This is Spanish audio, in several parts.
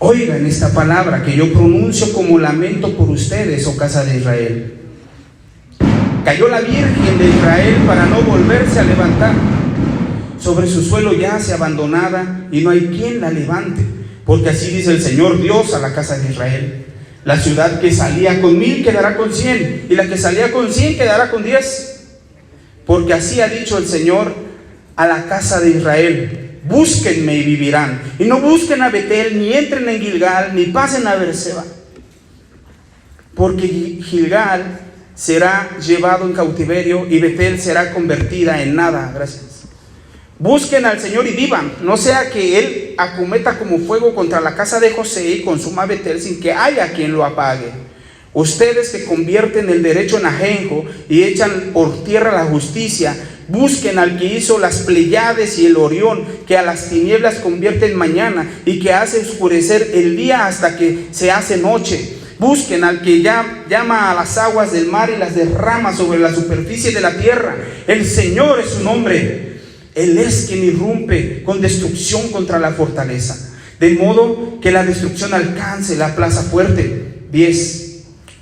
Oigan esta palabra que yo pronuncio como lamento por ustedes, oh casa de Israel. Cayó la Virgen de Israel para no volverse a levantar. Sobre su suelo yace abandonada y no hay quien la levante. Porque así dice el Señor Dios a la casa de Israel: la ciudad que salía con 1000 quedará con 100, y la que salía con 100 quedará con 10. Porque así ha dicho el Señor a la casa de Israel: búsquenme y vivirán. Y no busquen a Betel, ni entren en Gilgal, ni pasen a Beerseba. Porque Gilgal será llevado en cautiverio y Betel será convertida en nada. Gracias. Busquen al Señor y vivan, no sea que Él acometa como fuego contra la casa de José y consuma Betel sin que haya quien lo apague. Ustedes que convierten el derecho en ajenjo y echan por tierra la justicia, busquen al que hizo las Pleiades y el Orión, que a las tinieblas convierte en mañana y que hace oscurecer el día hasta que se hace noche. Busquen al que llama a las aguas del mar y las derrama sobre la superficie de la tierra. El Señor es su nombre. Él es quien irrumpe con destrucción contra la fortaleza, de modo que la destrucción alcance la plaza fuerte. 10.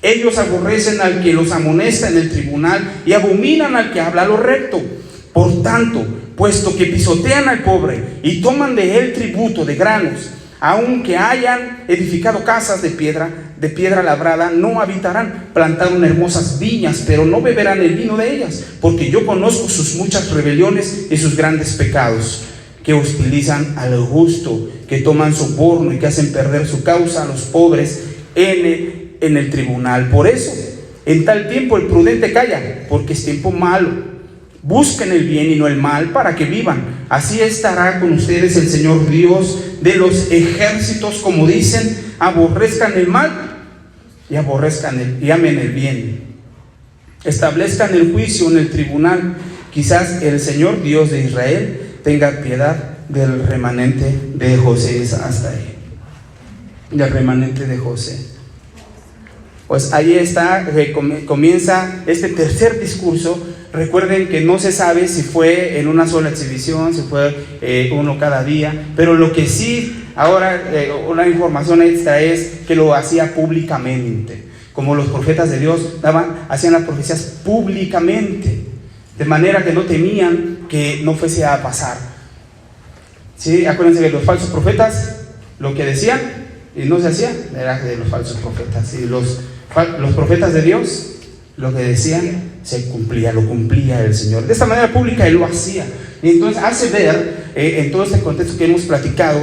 Ellos aborrecen al que los amonesta en el tribunal y abominan al que habla lo recto. Por tanto, puesto que pisotean al pobre y toman de él tributo de granos, aunque hayan edificado casas de piedra labrada, no habitarán. Plantaron hermosas viñas, pero no beberán el vino de ellas, porque yo conozco sus muchas rebeliones y sus grandes pecados, que hostilizan a lo justo, que toman soborno y que hacen perder su causa a los pobres en el tribunal. Por eso, en tal tiempo el prudente calla, porque es tiempo malo. Busquen el bien y no el mal, para que vivan. Así estará con ustedes el Señor Dios de los ejércitos, como dicen: aborrezcan el mal y amen el bien. Establezcan el juicio en el tribunal. Quizás el Señor Dios de Israel tenga piedad del remanente de José. Hasta ahí, del remanente de José. Pues ahí está, comienza este tercer discurso. Recuerden que no se sabe si fue en una sola exhibición, si fue uno cada día, pero lo que sí, ahora una información extra es que lo hacía públicamente, como los profetas de Dios hacían las profecías públicamente, de manera que no temían que no fuese a pasar. ¿Sí? Acuérdense que los falsos profetas, lo que decían y no se hacía, era de los falsos profetas, y los profetas de Dios, lo que decían se cumplía, lo cumplía el Señor. De esta manera pública Él lo hacía. Y entonces hace ver, en todo este contexto que hemos platicado,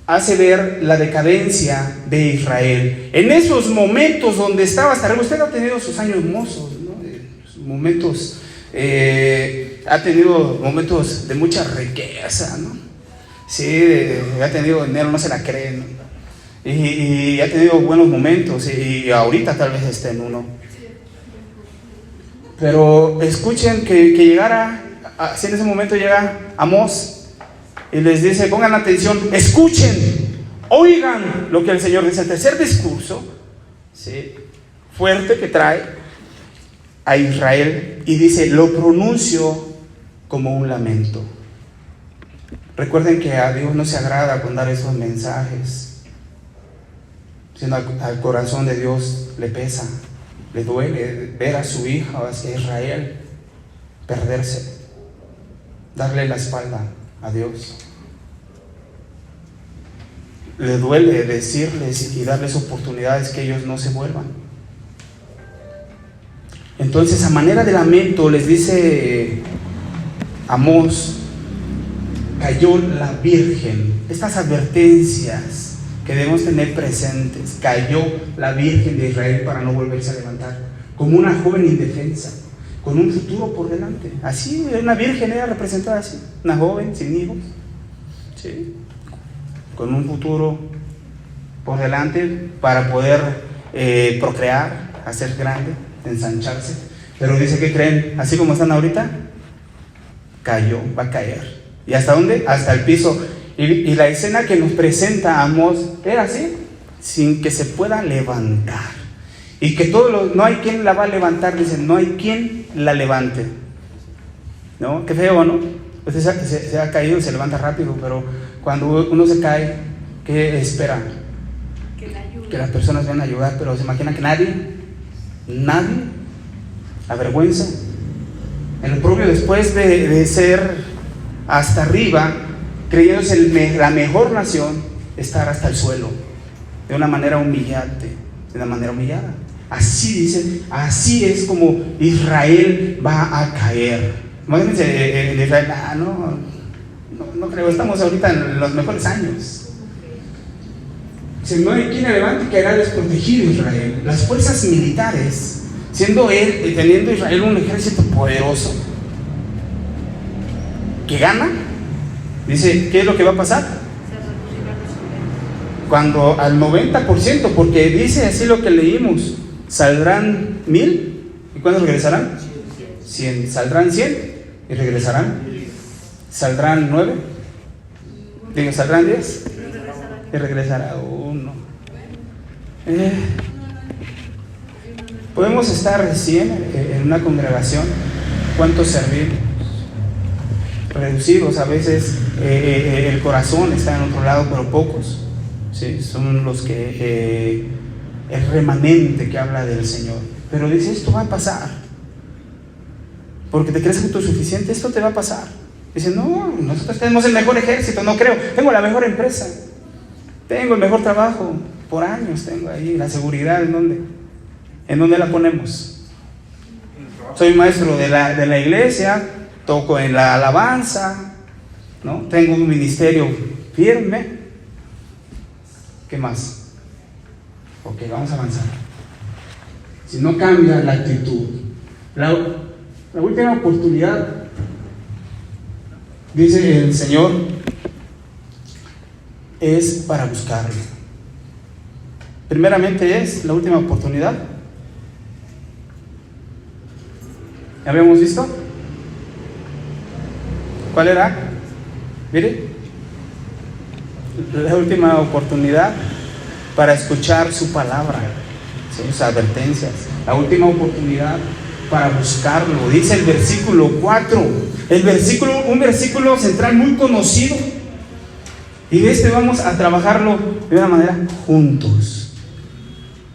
hace ver la decadencia de Israel. En esos momentos donde estaba hasta arriba, usted ha tenido sus años mozos, ¿no? Momentos, ha tenido momentos de mucha riqueza, ¿no? Sí, ha tenido dinero, no se la creen, ¿no? Y ha tenido buenos momentos, y ahorita tal vez esté en uno. Pero escuchen que llegara, así en ese momento llega Amós y les dice: pongan atención, escuchen, oigan lo que el Señor dice. El tercer discurso, ¿sí?, fuerte que trae a Israel, y dice: lo pronuncio como un lamento. Recuerden que a Dios no se agrada con dar esos mensajes, sino al corazón de Dios le pesa, le duele ver a su hija, a Israel, perderse, darle la espalda a Dios. Le duele decirles y darles oportunidades que ellos no se vuelvan. Entonces, a manera de lamento, les dice Amós: cayó la Virgen. Estas advertencias que debemos tener presentes. Cayó la Virgen de Israel para no volverse a levantar, como una joven indefensa, con un futuro por delante. Así, una virgen era representada así, una joven sin hijos, ¿sí?, con un futuro por delante para poder procrear, hacer grande, ensancharse. Pero dice que creen, así como están ahorita, cayó, va a caer. ¿Y hasta dónde? Hasta el piso. Y la escena que nos presenta Amós era así, sin que se pueda levantar. Y que no hay quien la va a levantar, dicen, no hay quien la levante. ¿No? Qué feo, ¿no? Pues se ha caído y se levanta rápido, pero Cuando uno se cae, ¿qué espera? Que las personas vengan a ayudar, pero se imagina que nadie, avergüenza. El propio, después de ser hasta arriba, creyéndose la mejor nación, estar hasta el suelo, de una manera humillante, de una manera humillada. Así dice, así es como Israel va a caer. Imagínense en Israel, no creo, estamos ahorita en los mejores años. Si no hay quien levante, caerá desprotegido Israel. Las fuerzas militares, teniendo Israel un ejército poderoso, que gana, dice, ¿qué es lo que va a pasar? Cuando al 90%, porque dice así lo que leímos, saldrán 1000, ¿y cuántos regresarán? 100. Saldrán 100 y regresarán. Saldrán 9, saldrán 10 y regresará 1. Podemos estar recién en una congregación, ¿cuántos servimos? Reducidos, a veces el corazón está en otro lado, pero pocos, ¿sí? Son los que el remanente que habla del Señor. Pero dice, esto va a pasar, porque te crees autosuficiente, esto te va a pasar. Dice, no, nosotros tenemos el mejor ejército, no creo, tengo la mejor empresa, tengo el mejor trabajo, por años tengo ahí, la seguridad, ¿en dónde la ponemos? Soy maestro de la iglesia, toco en la alabanza, ¿no? Tengo un ministerio firme. ¿Qué más? Ok, vamos a avanzar. Si no cambia la actitud, la última oportunidad, dice el Señor, es para buscarlo. Primeramente es la última oportunidad. ¿Ya habíamos visto? ¿Cuál era? Mire, la última oportunidad para escuchar su palabra, sus advertencias. La última oportunidad para buscarlo. Dice el versículo 4, un versículo central muy conocido. Y de este vamos a trabajarlo de una manera juntos.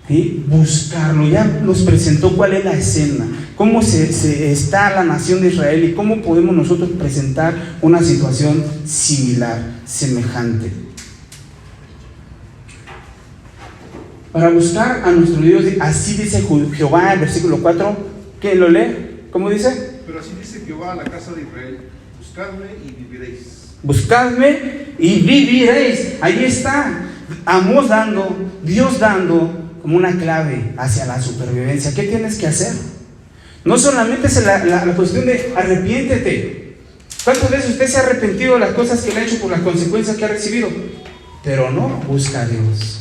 ¿Sí? Buscarlo. Ya nos presentó cuál es la escena, cómo está la nación de Israel y cómo podemos nosotros presentar una situación similar, semejante. Para buscar a nuestro Dios, así dice Jehová, el versículo 4. ¿Quién lo lee? ¿Cómo dice? Pero así dice Jehová a la casa de Israel: buscadme y viviréis. Buscadme y viviréis. Ahí está, Amós dando, Dios dando como una clave hacia la supervivencia. ¿Qué tienes que hacer? No solamente es la cuestión de arrepiéntete. ¿Cuántas veces usted se ha arrepentido de las cosas que le ha hecho por las consecuencias que ha recibido? Pero no busca a Dios.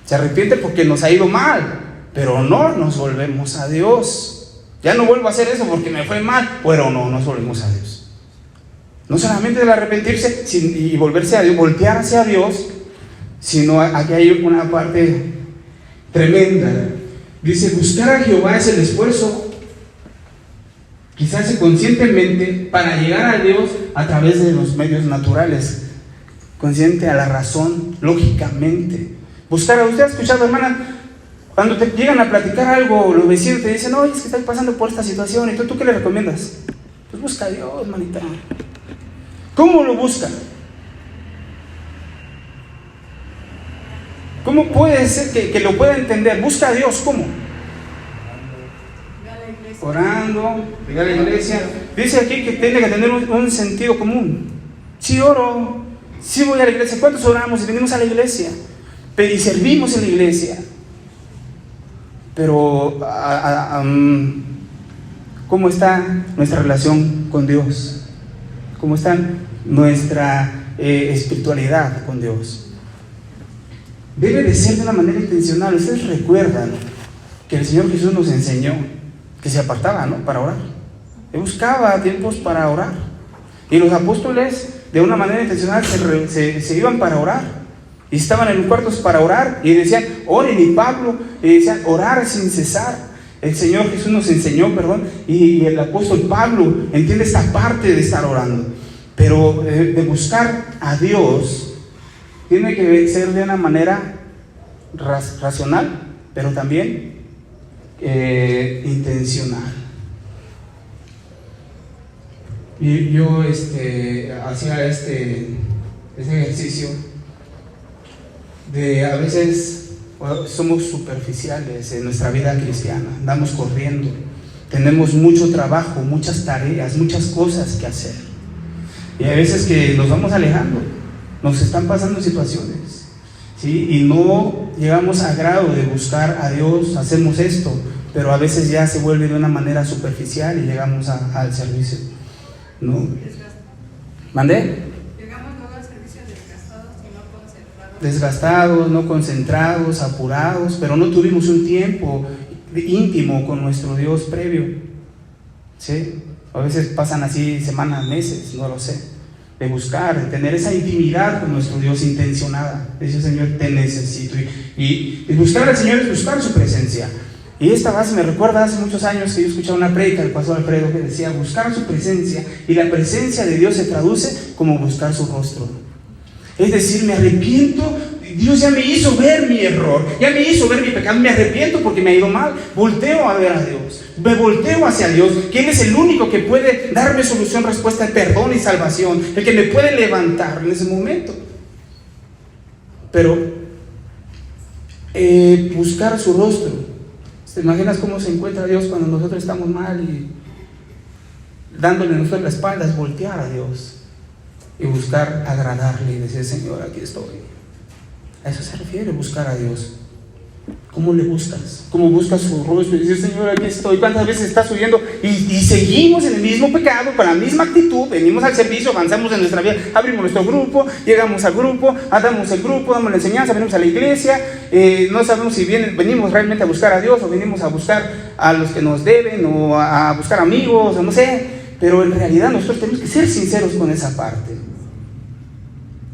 Se arrepiente porque nos ha ido mal, pero no nos volvemos a Dios. Ya no vuelvo a hacer eso porque me fue mal, pero no nos volvemos a Dios. No solamente el arrepentirse y volverse a Dios, voltear hacia Dios, sino aquí hay una parte tremenda. Dice, buscar a Jehová es el esfuerzo, quizás conscientemente, para llegar a Dios a través de los medios naturales, consciente a la razón, lógicamente. Buscar, usted ha escuchado, hermana, cuando te llegan a platicar algo, los vecinos te dicen, oye, es que estás pasando por esta situación, y ¿tú qué le recomiendas? Pues busca a Dios, manita. ¿Cómo lo busca? ¿Cómo puede ser que lo pueda entender? Busca a Dios, ¿cómo? Orando, ir a la iglesia. Dice aquí que tiene que tener un sentido común. Sí oro, sí voy a la iglesia. ¿Cuántos oramos y venimos a la iglesia? Y servimos en la iglesia? Pero ¿cómo está nuestra relación con Dios? ¿Cómo está nuestra espiritualidad con Dios? Debe de ser de una manera intencional. Ustedes recuerdan que el Señor Jesús nos enseñó que se apartaba, ¿no?, para orar. Él buscaba tiempos para orar. Y los apóstoles, de una manera intencional, se iban para orar. Y estaban en los cuartos para orar. Y decían, oren. Y Pablo decía, orar sin cesar. El Señor Jesús nos enseñó, y el apóstol Pablo entiende esta parte de estar orando. Pero de buscar a Dios tiene que ser de una manera racional, pero también intencional. Y yo hacía ese ejercicio de a veces somos superficiales en nuestra vida cristiana, andamos corriendo, tenemos mucho trabajo, muchas tareas, muchas cosas que hacer, y a veces que nos vamos alejando, nos están pasando situaciones, ¿sí? Y no llegamos a grado de buscar a Dios, hacemos esto, pero a veces ya se vuelve de una manera superficial y llegamos al servicio, ¿no? ¿Mandé? Llegamos luego al servicio desgastados y no concentrados. Desgastados, no concentrados, apurados, pero no tuvimos un tiempo íntimo con nuestro Dios previo, ¿sí? A veces pasan así semanas, meses, no lo sé, de buscar, de tener esa intimidad con nuestro Dios intencionada. Dice: Señor, te necesito. Y buscar al Señor es buscar su presencia. Y esta base me recuerda hace muchos años que yo escuchaba una prédica del pastor Alfredo que decía: buscar su presencia, y la presencia de Dios se traduce como buscar su rostro. Es decir, me arrepiento, Dios ya me hizo ver mi error, ya me hizo ver mi pecado, me arrepiento porque me ha ido mal, volteo a ver a Dios, me volteo hacia Dios, que Él es el único que puede darme solución, respuesta, perdón y salvación, el que me puede levantar en ese momento. Pero buscar su rostro, ¿te imaginas cómo se encuentra Dios cuando nosotros estamos mal y dándole a nosotros la espalda? Es voltear a Dios y buscar agradarle y decir: Señor, aquí estoy. A eso se refiere buscar a Dios. ¿Cómo le buscas? ¿Cómo buscas su rostro? Y decir: Señor, aquí estoy. ¿Cuántas veces estás subiendo y seguimos en el mismo pecado, con la misma actitud? Venimos al servicio, avanzamos en nuestra vida, abrimos nuestro grupo, llegamos al grupo, damos el grupo, damos la enseñanza, venimos a la iglesia, no sabemos si venimos realmente a buscar a Dios o venimos a buscar a los que nos deben o a buscar amigos o no sé, pero en realidad nosotros tenemos que ser sinceros con esa parte.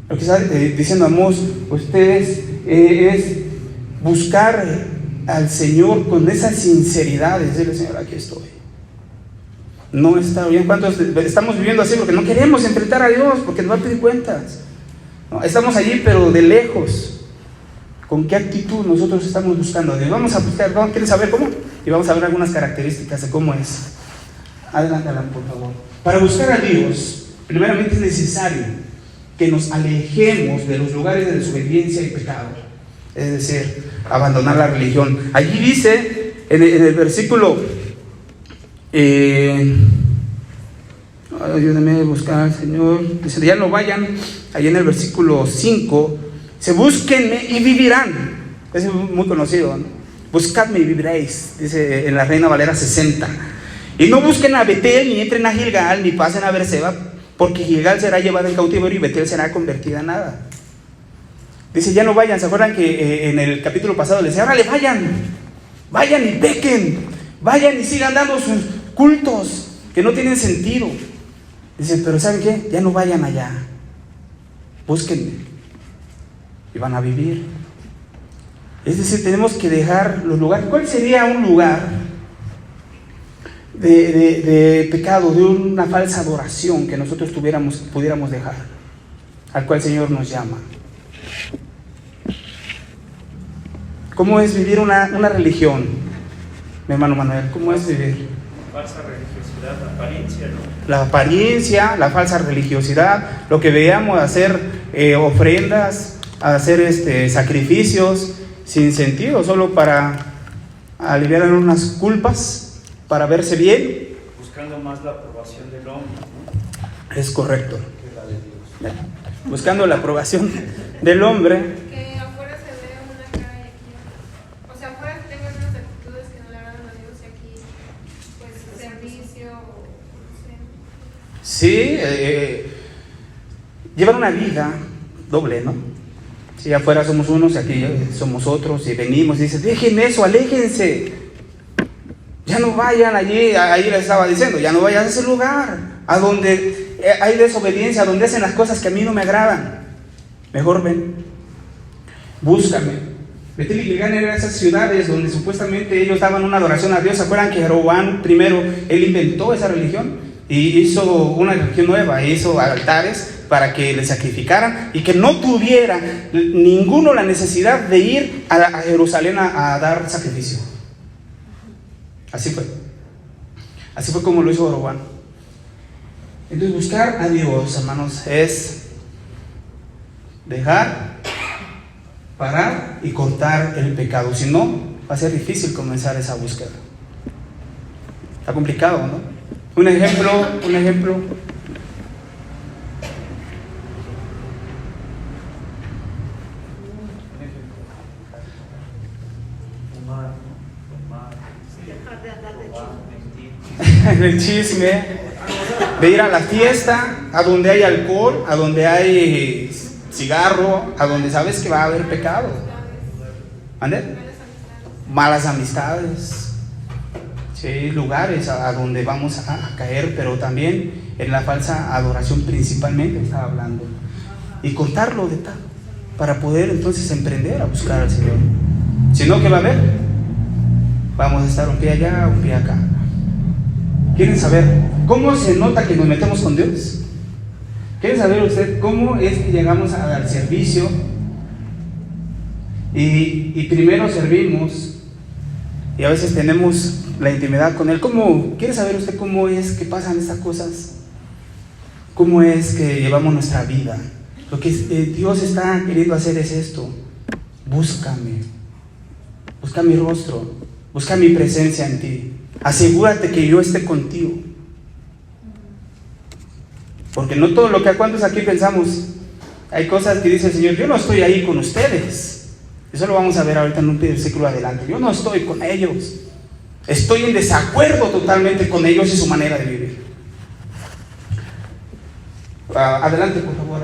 Lo que está diciendo Amós, ustedes es buscar al Señor con esa sinceridad, decirle: Señor, aquí estoy. No está bien. ¿Cuántos estamos viviendo así porque no queremos enfrentar a Dios, porque nos va a pedir cuentas? No, estamos allí pero de lejos. ¿Con qué actitud nosotros estamos buscando a Dios? Vamos a buscar, ¿no? ¿Quieren saber cómo? Y vamos a ver algunas características de cómo es. Adelante, Alan, por favor. Para buscar a Dios, primeramente es necesario que nos alejemos de los lugares de desobediencia y pecado, es decir, abandonar la religión. Allí dice en el versículo ayúdame a buscar al Señor, dice: ya no vayan, allí en el versículo 5, se búsquenme y vivirán. Es muy conocido, ¿no? Buscadme y viviréis, dice en la Reina Valera 60. Y no busquen a Betel, ni entren a Gilgal, ni pasen a Berseba, porque Gilgal será llevada en cautiverio y Betel será convertida en nada. Dice: ya no vayan. ¿Se acuerdan que en el capítulo pasado les decía: órale, vayan y pequen, vayan y sigan dando sus cultos que no tienen sentido? Dice: pero ¿saben qué? Ya no vayan allá, búsquenme y van a vivir. Es decir, tenemos que dejar los lugares. ¿Cuál sería un lugar de pecado, de una falsa adoración que nosotros pudiéramos dejar, al cual el Señor nos llama? ¿Cómo es vivir una religión, mi hermano Manuel? ¿Cómo es vivir? Falsa religiosidad, la apariencia, ¿no? La apariencia, la falsa religiosidad, lo que veíamos, hacer ofrendas, hacer sacrificios sin sentido, solo para aliviar unas culpas, para verse bien. Buscando más la aprobación del hombre, ¿no? Es correcto. Que la de Dios. Buscando la aprobación del hombre. Que afuera se ve una cara y aquí, o sea, afuera tengo unas actitudes que no le agradan a Dios y aquí, pues, servicio, no sé. Sí, llevan una vida doble, ¿no? Si afuera somos unos y aquí somos otros, y venimos y dicen: dejen eso, aléjense, ya no vayan allí. Ahí les estaba diciendo: ya no vayan a ese lugar a donde hay desobediencia, a donde hacen las cosas que a mí no me agradan. Mejor ven, búscame. Betel y Gilgal eran esas ciudades donde supuestamente ellos daban una adoración a Dios. ¿Se acuerdan que Jeroboam primero, él inventó esa religión? y hizo una religión nueva, hizo altares para que le sacrificaran y que no tuviera ninguno la necesidad de ir a Jerusalén a dar sacrificio. Así fue como lo hizo Jeroboam. Entonces buscar a Dios, hermanos, es dejar, parar y cortar el pecado. Si no, va a ser difícil comenzar esa búsqueda. Está complicado, ¿no? Un ejemplo. El chisme, de ir a la fiesta, a donde hay alcohol, a donde hay cigarro, a donde sabes que va a haber pecado. ¿Ande? Malas amistades. Sí, lugares a donde vamos a caer, pero también en la falsa adoración principalmente estaba hablando. Y cortarlo de tal, para poder entonces emprender a buscar al Señor. Si no, ¿qué va a haber? Vamos a estar un pie allá, un pie acá. ¿Quieren saber cómo se nota que nos metemos con Dios? ¿Quieren saber usted cómo es que llegamos al servicio y primero servimos y a veces tenemos la intimidad con Él? ¿Quiere saber usted cómo es que pasan estas cosas? ¿Cómo es que llevamos nuestra vida? Lo que Dios está queriendo hacer es esto: búscame, busca mi rostro, busca mi presencia en ti. Asegúrate que yo esté contigo. Porque no todo lo que a cuantos aquí pensamos, hay cosas que dice el Señor: yo no estoy ahí con ustedes. Eso lo vamos a ver ahorita en un versículo adelante. Yo no estoy con ellos. Estoy en desacuerdo totalmente con ellos y su manera de vivir. Adelante, por favor.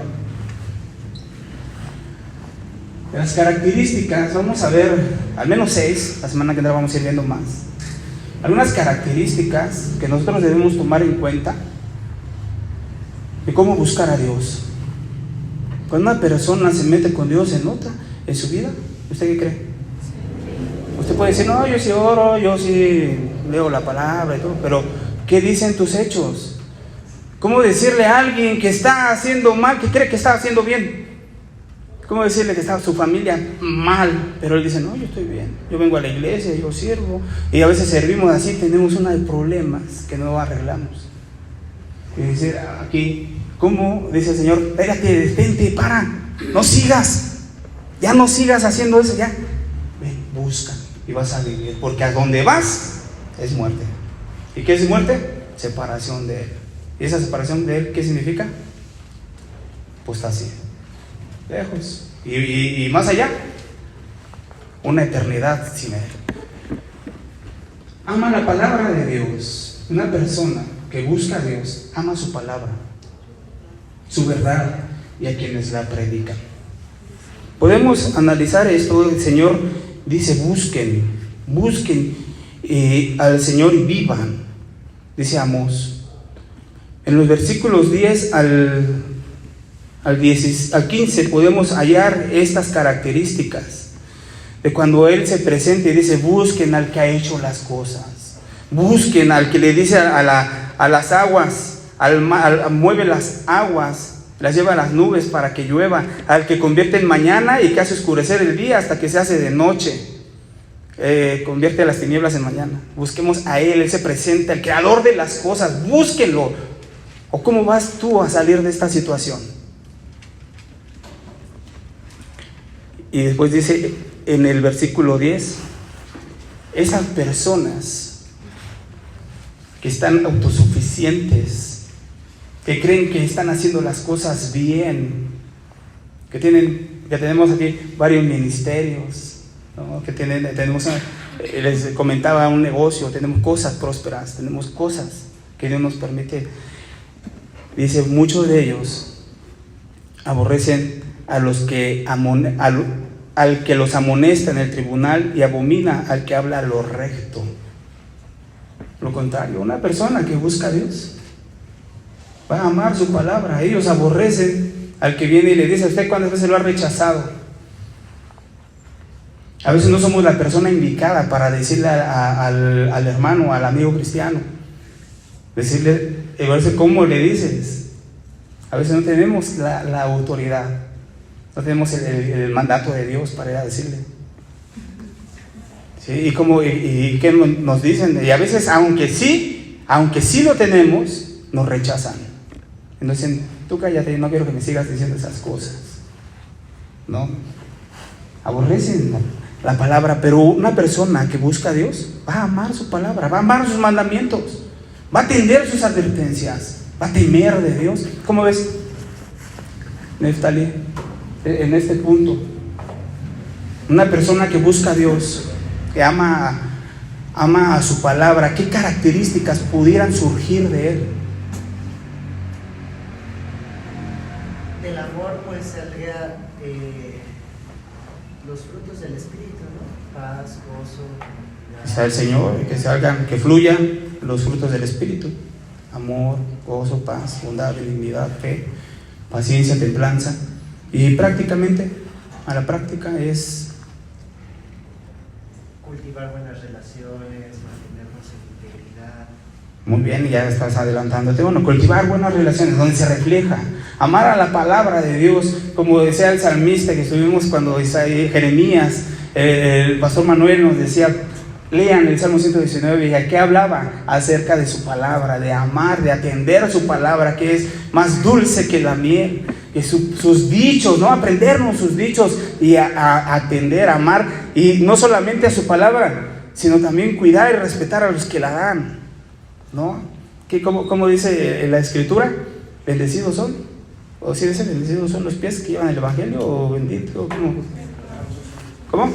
Las características, vamos a ver al menos 6, la semana que entra vamos a ir viendo más. Algunas características que nosotros debemos tomar en cuenta de cómo buscar a Dios. Cuando una persona se mete con Dios, ¿se nota en su vida? ¿Usted qué cree? Usted puede decir: no, yo sí oro, yo sí leo la palabra y todo, pero ¿qué dicen tus hechos? ¿Cómo decirle a alguien que está haciendo mal, que cree que está haciendo bien? ¿Cómo decirle que está su familia mal? Pero él dice: no, yo estoy bien, yo vengo a la iglesia, yo sirvo. Y a veces servimos así, tenemos una de problemas que no arreglamos. Y dice aquí, ¿cómo? Dice el Señor: espérate, detente, para, no sigas, ya no sigas haciendo eso, ya. Ven, busca y vas a vivir, porque a donde vas es muerte. ¿Y qué es muerte? Separación de Él. ¿Y esa separación de Él qué significa? Apostasía. Lejos. Y más allá, una eternidad sin Él. Ama la palabra de Dios. Una persona que busca a Dios ama su palabra, su verdad, y a quienes la predican. Podemos analizar esto. El Señor dice: busquen al Señor y vivan. Dice Amós. En los versículos 10 al 15 podemos hallar estas características de cuando Él se presenta y dice: busquen al que ha hecho las cosas, busquen al que le dice a las aguas, mueve las aguas, las lleva a las nubes para que llueva, al que convierte en mañana y que hace oscurecer el día hasta que se hace de noche, convierte las tinieblas en mañana. Busquemos a Él. Él se presenta, el creador de las cosas. Búsquenlo. ¿O cómo vas tú a salir de esta situación? Y después dice en el versículo 10: esas personas que están autosuficientes, que creen que están haciendo las cosas bien, que tenemos aquí varios ministerios, ¿no? Les comentaba, un negocio, tenemos cosas prósperas, tenemos cosas que Dios nos permite. Dice: muchos de ellos aborrecen a los que al que los amonesta en el tribunal y abomina al que habla lo recto. Lo contrario, una persona que busca a Dios va a amar su palabra. Ellos aborrecen al que viene y le dice: ¿usted cuántas veces lo ha rechazado? A veces no somos la persona indicada para decirle al hermano, al amigo cristiano: Decirle, ¿cómo le dices? A veces no tenemos la autoridad, no tenemos el mandato de Dios para ir a decirle. ¿Sí? ¿Y qué nos dicen? Y a veces, aunque sí lo tenemos, nos rechazan. Entonces, tú cállate, no quiero que me sigas diciendo esas cosas. ¿No? Aborrecen la palabra, pero una persona que busca a Dios va a amar su palabra, va a amar sus mandamientos, va a atender sus advertencias, va a temer de Dios. ¿Cómo ves, Neftali, en este punto? Una persona que busca a Dios, que ama a su palabra, ¿qué características pudieran surgir de él? Del amor pues saldría los frutos del Espíritu, ¿no? Paz, gozo. Está el Señor, que fluyan los frutos del Espíritu: amor, gozo, paz, bondad, benignidad, fe, paciencia, templanza. Y prácticamente, a la práctica es cultivar buenas relaciones, mantenernos en integridad. muy bien, ya estás adelantándote. Bueno, cultivar buenas relaciones donde se refleja, amar a la palabra de Dios, como decía el salmista que estuvimos cuando Jeremías, el pastor Manuel nos decía, lean el Salmo 119, y que hablaba acerca de su palabra, de amar, de atender su palabra, que es más dulce que la miel, que sus dichos, ¿no? Aprendernos sus dichos y a atender, a amar, y no solamente a su palabra, sino también cuidar y respetar a los que la dan, ¿no? Que como dice la Escritura, bendecidos son, o si dice bendecidos son los pies que llevan el Evangelio, o bendito, ¿cómo?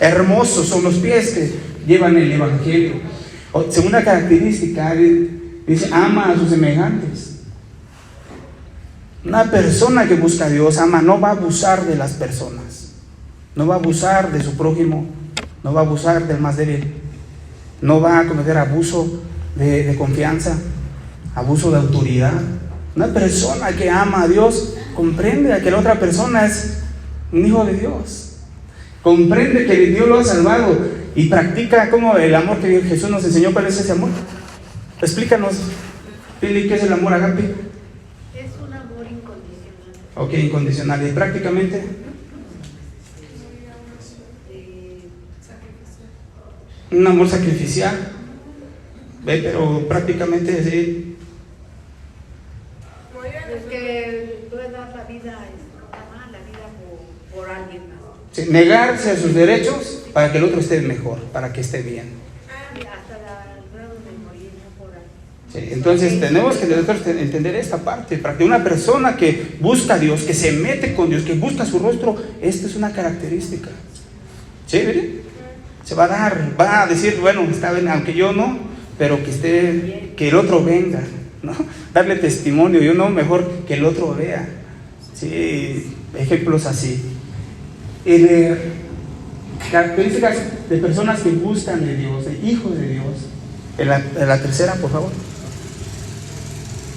Hermosos son los pies que llevan el Evangelio. Segunda característica, dice, ama a sus semejantes. Una persona que busca a Dios ama, no va a abusar de las personas, no va a abusar de su prójimo, no va a abusar del más débil, no va a cometer abuso de confianza, abuso de autoridad. Una persona que ama a Dios comprende a que la otra persona es un hijo de Dios, comprende que Dios lo ha salvado y practica como el amor que Jesús nos enseñó. ¿Cuál es ese amor? Explícanos, Pili, ¿qué es el amor agape? Es un amor incondicional. Ok, incondicional. ¿Y prácticamente? Un amor sacrificial. ¿Ve? Pero prácticamente sí. Es que tú le das la vida, la vida por alguien más. Sí, negarse a sus derechos para que el otro esté mejor, para que esté bien. Hasta el grado de morir, no por alguien. Sí, entonces tenemos que nosotros entender esta parte, para que una persona que busca a Dios, que se mete con Dios, que busca su rostro, esta es una característica. ¿Sí? ¿Miren? Se va a dar, va a decir, bueno, está bien, aunque yo no, pero que el otro venga, ¿no? Darle testimonio, yo no, mejor que el otro vea. Sí, ejemplos así. Características de personas que buscan de Dios, de hijos de Dios. En la tercera, por favor.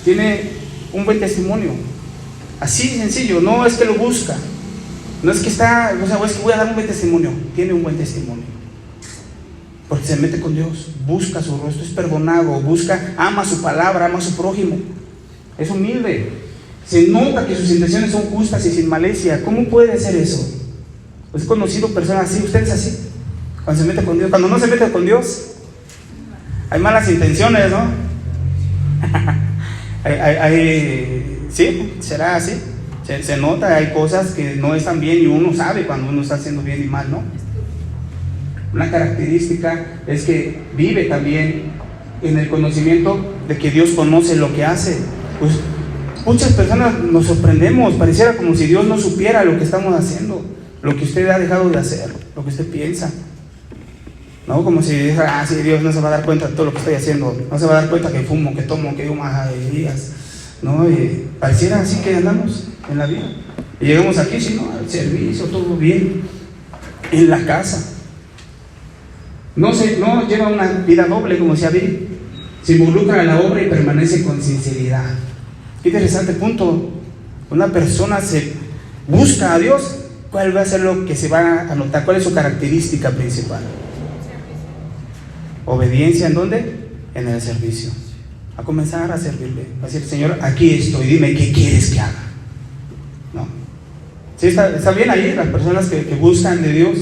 Tiene un buen testimonio. Así de sencillo, no es que lo busca. No es que está, o sea, es que voy a dar un buen testimonio. Tiene un buen testimonio. Porque se mete con Dios, busca su rostro, es perdonado, ama su palabra, ama a su prójimo. Es humilde. Se nota que sus intenciones son justas y sin malicia. ¿Cómo puede ser eso? Pues he conocido personas así, ustedes así, cuando se mete con Dios. Cuando no se mete con Dios, hay malas intenciones, ¿no? Sí, será así. Se nota, hay cosas que no están bien y uno sabe cuando uno está haciendo bien y mal, ¿no? Una característica es que vive también en el conocimiento de que Dios conoce lo que hace. Pues muchas personas nos sorprendemos, pareciera como si Dios no supiera lo que estamos haciendo, lo que usted ha dejado de hacer, lo que usted piensa, ¿no? Como si dijera, sí, Dios no se va a dar cuenta de todo lo que estoy haciendo, no se va a dar cuenta que fumo, que tomo, que digo majaderías, ¿no? Y pareciera así que andamos en la vida. Y llegamos aquí, sí, ¿no? Al servicio, todo bien, en la casa. No lleva una vida doble, como decía Bill. Se involucra en la obra y permanece con sinceridad. Qué interesante punto. Una persona se busca a Dios, ¿cuál va a ser lo que se va a notar? ¿Cuál es su característica principal? Obediencia, ¿en dónde? En el servicio. a comenzar a servirle, a decir, Señor, aquí estoy, dime qué quieres que haga, ¿no? Sí, está bien ahí las personas que buscan de Dios,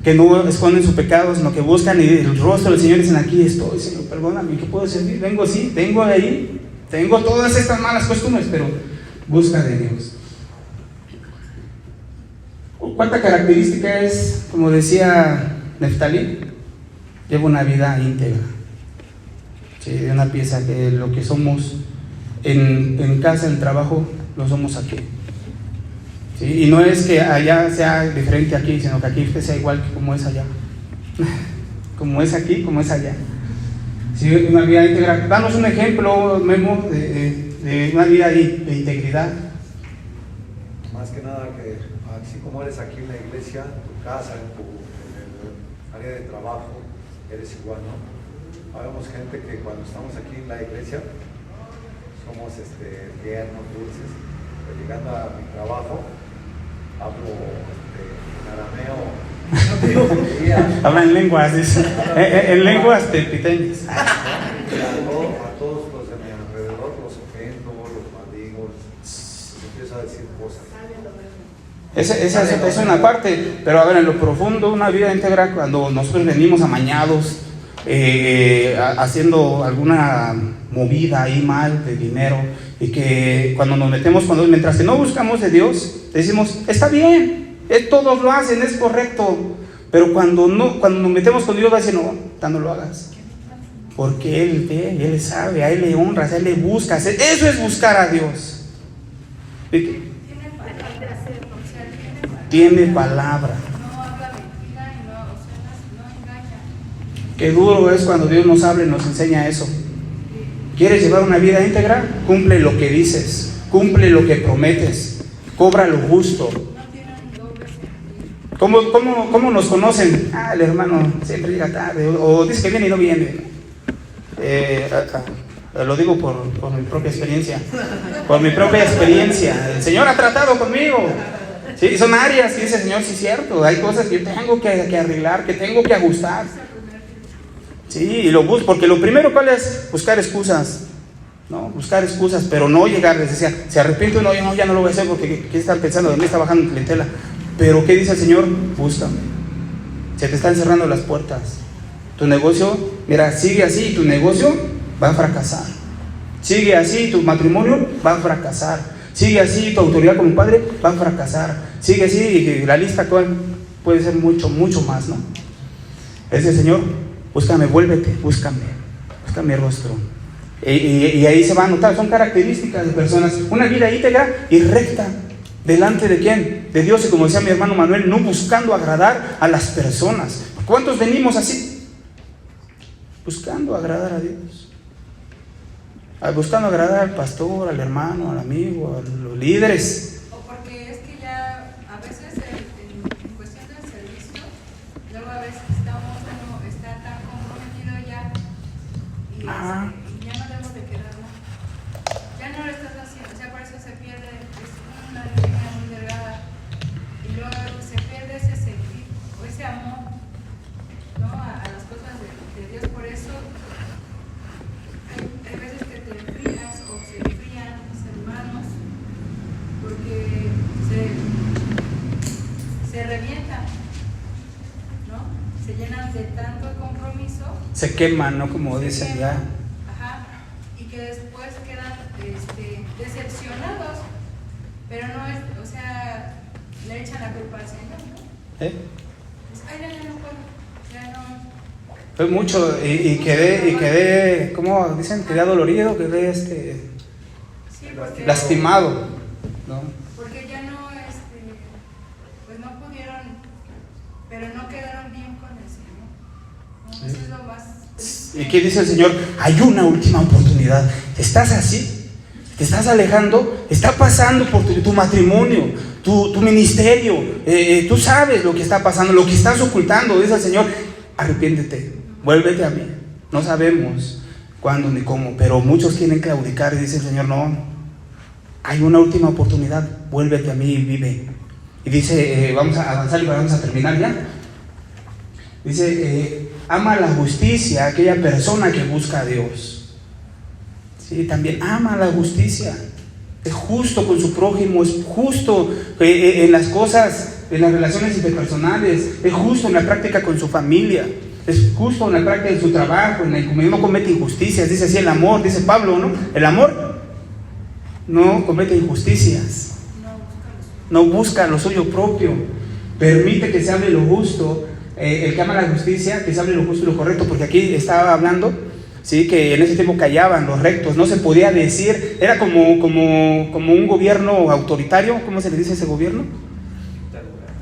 que no esconden sus pecados, sino que buscan el rostro del Señor y dicen, aquí estoy, Señor, perdóname, ¿qué puedo servir? Vengo así, tengo de ahí, tengo todas estas malas costumbres, pero busca de Dios. ¿Cuánta característica es, como decía Neftalí? Lleva una vida íntegra, ¿sí? De una pieza que lo que somos en casa, en trabajo, lo somos aquí. ¿Sí? Y no es que allá sea diferente aquí, sino que aquí usted sea igual que como es allá. Como es aquí, como es allá. ¿Sí? Una vida íntegra. Danos un ejemplo, Memo, de una vida de integridad. Más que nada que así como eres aquí en la iglesia, en tu casa, en el área de trabajo, eres igual, ¿no? Habemos gente que cuando estamos aquí en la iglesia somos tiernos, dulces, pero llegando a mi trabajo hablo en arameo. Habla en lenguas, dice. En lenguas tepiteñas. A todos los de mi alrededor los ofendo, los maldigo, les empiezo a decir cosas. Esa es una parte, pero a ver, en lo profundo, una vida íntegra, cuando nosotros venimos amañados, haciendo alguna movida ahí mal de dinero, y que cuando nos metemos, mientras que no buscamos de Dios, decimos, está bien, todos lo hacen, es correcto, pero cuando nos metemos con Dios va a decir, no lo hagas, porque Él ve, Él sabe, a Él le honras, a Él le buscas, eso es buscar a Dios. Tiene palabra. No habla mentira y no engaña. Qué duro es cuando Dios nos habla y nos enseña eso. ¿Quieres llevar una vida íntegra? Cumple lo que dices, cumple lo que prometes, cobra lo justo. ¿Cómo nos conocen? El hermano siempre llega tarde, o dice que viene y no viene. Lo digo por mi propia experiencia. Por mi propia experiencia. El Señor ha tratado conmigo. Sí, son áreas que dice el Señor, sí es cierto, hay cosas que yo tengo que arreglar, que tengo que ajustar. Sí, y lo busco, porque lo primero, ¿cuál es? Buscar excusas, ¿no? Buscar excusas, pero no llegar, les decía, se arrepiente uno, ya no lo voy a hacer porque ¿qué están pensando? De mí está bajando clientela. Pero ¿qué dice el Señor? Búscame. Se te están cerrando las puertas. Tu negocio, mira, sigue así y tu negocio va a fracasar. Sigue así y tu matrimonio va a fracasar. Sigue así, tu autoridad como padre va a fracasar. Sigue así y la lista actual puede ser mucho, mucho más, ¿no? Es el Señor, búscame, vuélvete, búscame mi rostro. Y ahí se va a notar, son características de personas. Una vida íntegra y recta. ¿Delante de quién? De Dios. Y como decía mi hermano Manuel, no buscando agradar a las personas. ¿Cuántos venimos así? Buscando agradar a Dios. Buscando agradar al pastor, al hermano, al amigo, a los líderes. O porque es que ya a veces en cuestión del servicio, luego a veces uno está tan comprometido ya y ya no debemos de quedar mal. Ya no lo estás haciendo, o sea, por eso se pierde, es una línea muy delgada y luego se pierde ese sentir o ese amor, ¿no? a las cosas de Dios. Por eso hay veces que te enfrías o se enfrían los hermanos porque se revientan, ¿no? Se llenan de tanto compromiso. Se queman, ¿no? Como dicen ya. Ajá. Y que después quedan decepcionados, pero no es, o sea, le echan la culpa al Señor, ¿no? ¿Eh? Ay, ya no puedo, ya no. Fue mucho y quedé, ¿cómo dicen? Quedé dolorido, quedé Sí, porque, lastimado, ¿no? porque ya no, pues no pudieron, pero no quedaron bien con el Señor, ¿no? Sí. Eso es lo más triste. ¿Y qué dice el Señor? Hay una última oportunidad. ¿Estás así? ¿Te estás alejando? Está pasando por tu matrimonio, tu ministerio. Tú sabes lo que está pasando, lo que estás ocultando. Dice el Señor, arrepiéntete, vuélvete a mí. No sabemos cuándo ni cómo, pero muchos quieren claudicar y dice el Señor, no, hay una última oportunidad, vuélvete a mí y vive. Y dice, vamos a avanzar y vamos a terminar ya. Dice, ama la justicia aquella persona que busca a Dios. Sí, también ama la justicia. Es justo con su prójimo, es justo en las cosas, en las relaciones interpersonales, es justo en la práctica con su familia, es justo en la práctica de su trabajo, en la comunidad. No comete injusticias, dice así el amor, dice Pablo, ¿no? El amor no comete injusticias, no busca lo suyo propio, permite que se hable lo justo. El que ama la justicia, que se hable lo justo y lo correcto, porque aquí estaba hablando, sí, que en ese tiempo callaban los rectos, no se podía decir, era como un gobierno autoritario. ¿Cómo se le dice a ese gobierno?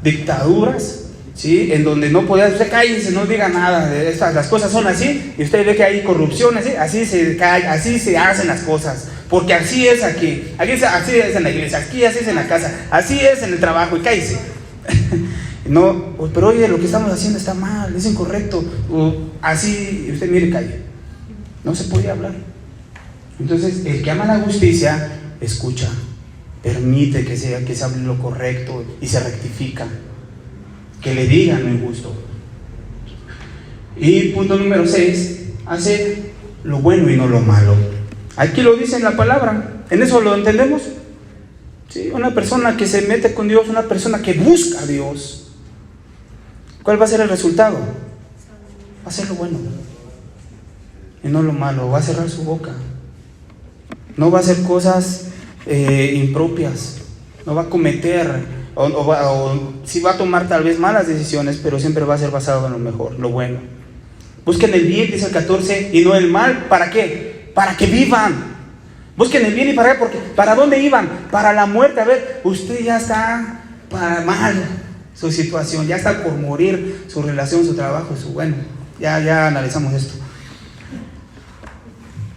Dictaduras, sí, en donde no podía, usted cállense, no diga nada, las cosas son así, y usted ve que hay corrupción, así se hacen las cosas, porque así es aquí así es en la iglesia, aquí así es en la casa, así es en el trabajo, y cállese. No, pero oye, lo que estamos haciendo está mal, es incorrecto, así, y usted mire, calle. No se podía hablar. Entonces, el que ama la justicia, escucha, permite que se hable lo correcto y se rectifica, que le digan lo injusto. Y punto número 6, hace lo bueno y no lo malo. Aquí lo dice en la palabra, ¿en eso lo entendemos? Sí, una persona que se mete con Dios, una persona que busca a Dios, ¿cuál va a ser el resultado? Va a ser lo bueno y no lo malo. Va a cerrar su boca, no va a hacer cosas impropias, no va a cometer o sí va a tomar tal vez malas decisiones, pero siempre va a ser basado en lo mejor, lo bueno. Busquen el bien, dice el 14, y no el mal. ¿Para qué? Para que vivan. Busquen el bien. ¿Y para qué? Porque ¿para dónde iban? Para la muerte. A ver, usted ya está para mal, su situación, ya está por morir, su relación, su trabajo, ya analizamos esto.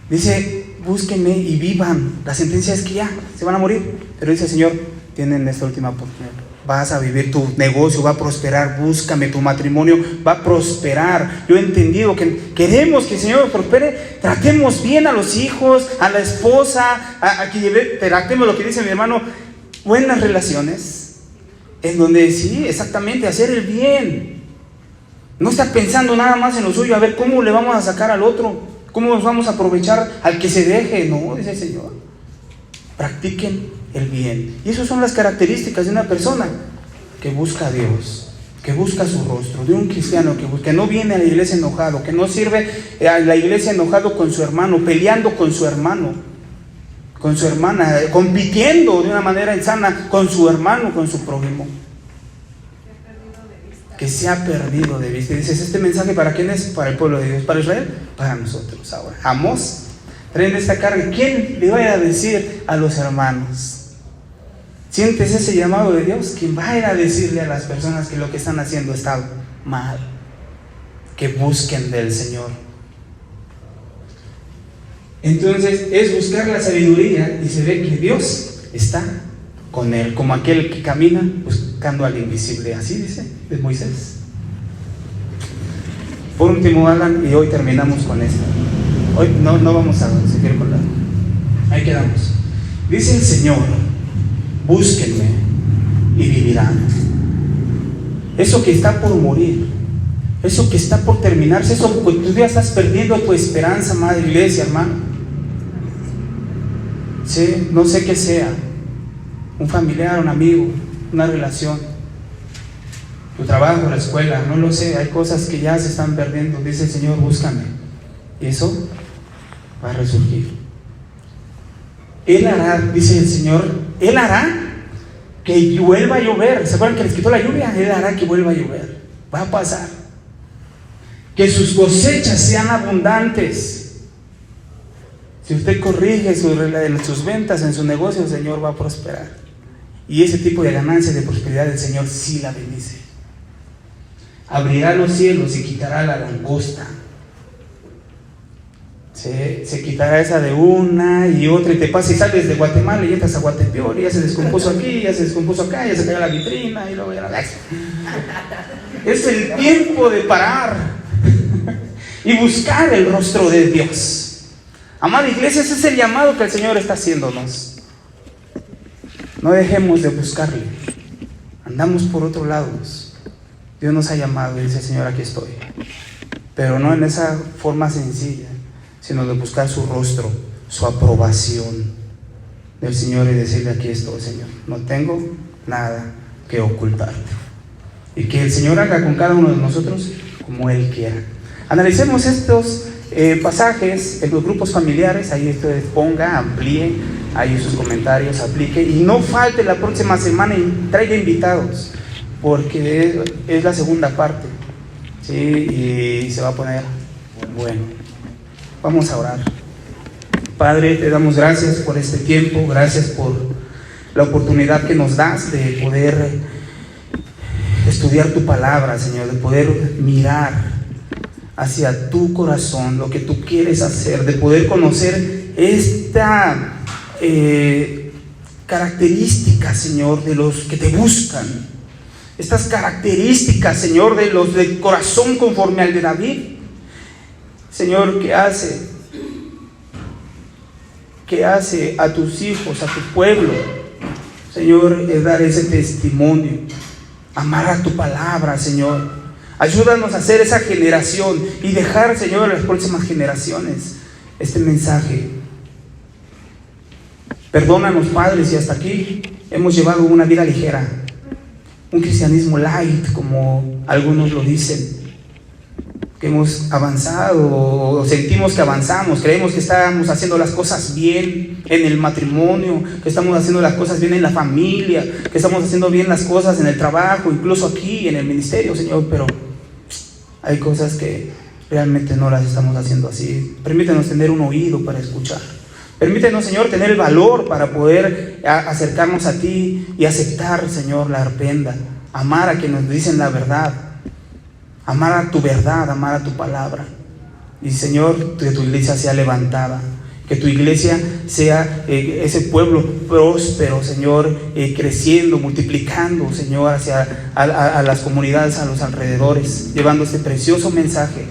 Dice, búsquenme y vivan. La sentencia es que ya se van a morir, pero dice el Señor, tienen esta última oportunidad. Vas a vivir, tu negocio va a prosperar, búscame, tu matrimonio va a prosperar. Yo he entendido que queremos que el Señor prospere. Tratemos bien a los hijos, a la esposa, tratemos lo que dice mi hermano, buenas relaciones, en donde sí, exactamente, hacer el bien. No estar pensando nada más en lo suyo, a ver cómo le vamos a sacar al otro, cómo nos vamos a aprovechar al que se deje. No, dice el Señor, practiquen el bien. Y esas son las características de una persona que busca a Dios, que busca su rostro, de un cristiano que no viene a la iglesia enojado, que no sirve a la iglesia enojado con su hermano, peleando con su hermano, con su hermana, compitiendo de una manera insana con su hermano, con su prójimo, que se ha perdido de vista. Y dices, ¿este mensaje para quién es? Para el pueblo de Dios. ¿Para Israel? Para nosotros ahora. Amós, traen esta carga. ¿Quién le va a ir a decir a los hermanos? ¿Sientes ese llamado de Dios? ¿Quién va a ir a decirle a las personas que lo que están haciendo está mal? Que busquen del Señor. Entonces es buscar la sabiduría, y se ve que Dios está con él, como aquel que camina buscando al invisible. Así dice de Moisés. Por último, Alan, y hoy terminamos con esto. Hoy no vamos a seguir con ahí quedamos. Dice el Señor, búsquenme y vivirán. Eso que está por morir, eso que está por terminarse, eso que tú ya estás perdiendo tu esperanza, madre iglesia, hermano. Sí, no sé qué sea, un familiar, un amigo, una relación, tu trabajo, la escuela, no lo sé, hay cosas que ya se están perdiendo. Dice el Señor, búscame, y eso va a resurgir. Él hará, dice el Señor, Él hará que vuelva a llover. ¿Se acuerdan que les quitó la lluvia? Él hará que vuelva a llover, va a pasar. Que sus cosechas sean abundantes. Si usted corrige sus ventas en su negocio, el Señor va a prosperar. Y ese tipo de ganancias, de prosperidad, el Señor sí la bendice. Abrirá los cielos y quitará la langosta. Se quitará esa de una y otra, y te pasa y sales de Guatemala y entras a Guatepeor, y ya se descompuso aquí, ya se descompuso acá, ya se cayó la vitrina, y luego ya la... Es el tiempo de parar y buscar el rostro de Dios. Amada iglesia, ese es el llamado que el Señor está haciéndonos. No dejemos de buscarle. Andamos por otros lados. Dios nos ha llamado y dice, Señor, aquí estoy. pero no en esa forma sencilla, sino de buscar su rostro, su aprobación del Señor y decirle: aquí estoy, Señor, no tengo nada que ocultarte. Y que el Señor haga con cada uno de nosotros como Él quiera. Analicemos estos pasajes en los grupos familiares. Ahí usted ponga, amplíe ahí sus comentarios, aplique, y no falte la próxima semana y traiga invitados, porque es la segunda parte, ¿sí? Y se va a poner bueno. Vamos a orar. Padre, te damos gracias por este tiempo, gracias por la oportunidad que nos das de poder estudiar tu palabra, Señor, de poder mirar hacia tu corazón, lo que tú quieres hacer, de poder conocer esta características, Señor, de los que te buscan, estas características, Señor, de los del corazón conforme al de David, Señor, que hace a tus hijos, a tu pueblo, Señor, es dar ese testimonio, amar a tu palabra, Señor. Ayúdanos a ser esa generación y dejar, Señor, a las próximas generaciones este mensaje. Perdónanos, Padre, si hasta aquí hemos llevado una vida ligera, un cristianismo light, como algunos lo dicen, que hemos avanzado o sentimos que avanzamos, creemos que estamos haciendo las cosas bien en el matrimonio, que estamos haciendo las cosas bien en la familia, que estamos haciendo bien las cosas en el trabajo, incluso aquí en el ministerio, Señor, pero hay cosas que realmente no las estamos haciendo así. Permítenos tener un oído para escuchar. Permítenos, Señor, tener el valor para poder acercarnos a ti y aceptar, Señor, la arrependa, amar a quienes nos dicen la verdad, amar a tu verdad, amar a tu palabra. Y, Señor, que tu iglesia sea levantada, que tu iglesia sea ese pueblo próspero, Señor, creciendo, multiplicando, Señor, hacia a las comunidades, a los alrededores, llevando este precioso mensaje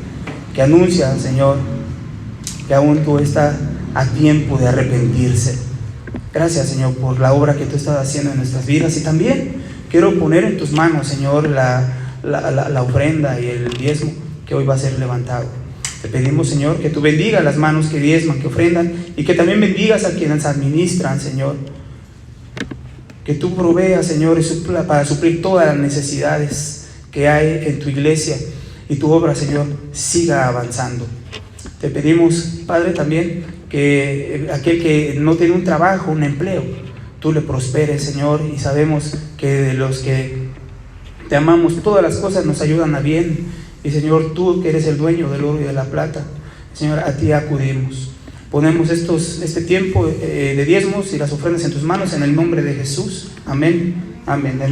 que anuncia, Señor, que aún tú estás a tiempo de arrepentirse. Gracias, Señor, por la obra que tú estás haciendo en nuestras vidas. Y también quiero poner en tus manos, Señor, la ofrenda y el diezmo que hoy va a ser levantado. Te pedimos, Señor, que tú bendigas las manos que diezman, que ofrendan, y que también bendigas a quienes administran, Señor. Que tú proveas, Señor, para suplir todas las necesidades que hay en tu iglesia, y tu obra, Señor, siga avanzando. Te pedimos, Padre, también que aquel que no tiene un trabajo, un empleo, tú le prosperes, Señor, y sabemos que de los que te amamos, todas las cosas nos ayudan a bien. Y, Señor, tú que eres el dueño del oro y de la plata, Señor, a ti acudimos. Ponemos este tiempo de diezmos y las ofrendas en tus manos, en el nombre de Jesús. Amén. Amén, hermano.